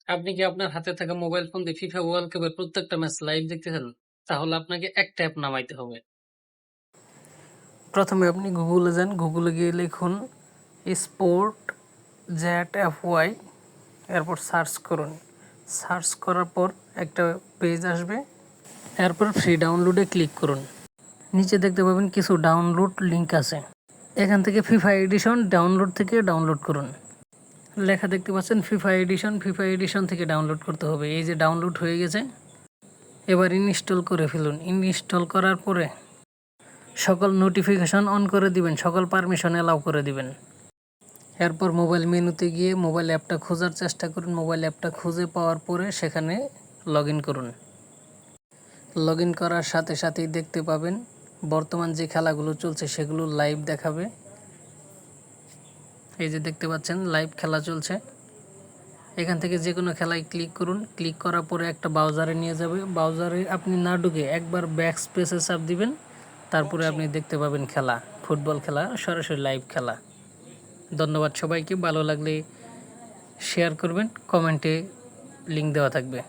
আপনি কি আপনার হাতে থাকা মোবাইল ফোন দিয়ে ফিফা ওয়ার্ল্ড কাপের প্রত্যেকটা ম্যাচ লাইভ দেখতে চান? তাহলে আপনাকে একটা অ্যাপ নামাইতে হবে। প্রথমে আপনি গুগলে যান, গুগলে গিয়ে লিখুন স্পোর্ট ZFY, এরপর সার্চ করুন। সার্চ করার পর একটা পেজ আসবে, এরপর ফ্রি ডাউনলোডে ক্লিক করুন। নিচে দেখতে পাবেন কিছু ডাউনলোড লিঙ্ক আছে, এখান থেকে ফিফা এডিশন ডাউনলোড থেকে ডাউনলোড করুন। লেখা দেখতে পাচ্ছেন ফিফা এডিশন থেকে ডাউনলোড করতে হবে। এই যে ডাউনলোড হয়ে গেছে, এবার ইনস্টল করে ফেলুন। ইনস্টল করার পরে সকল নোটিফিকেশন অন করে দিবেন, সকল পারমিশন অ্যালাউ করে দিবেন। এরপর মোবাইল মেনুতে গিয়ে মোবাইল অ্যাপটা খোঁজার চেষ্টা করুন। মোবাইল অ্যাপটা খুঁজে পাওয়ার পরে সেখানে লগ ইন করুন। লগ ইন করার সাথে সাথেই দেখতে পাবেন বর্তমান যে খেলাগুলো চলছে সেগুলো লাইভ দেখাবে। এই যে দেখতে পাচ্ছেন লাইভ খেলা চলছে। এখান থেকে যে কোনো খেলায় ক্লিক করুন। ক্লিক করার পরে একটা ব্রাউজারে নিয়ে যাবে। ব্রাউজারে আপনি না ঢুকে একবার ব্যাক স্পেসে চাপ দিবেন, তারপরে আপনি দেখতে পাবেন খেলা, ফুটবল খেলা, সরাসরি লাইভ খেলা। ধন্যবাদ সবাইকে। ভালো লাগলে শেয়ার করবেন, কমেন্টে লিঙ্ক দেওয়া থাকবে।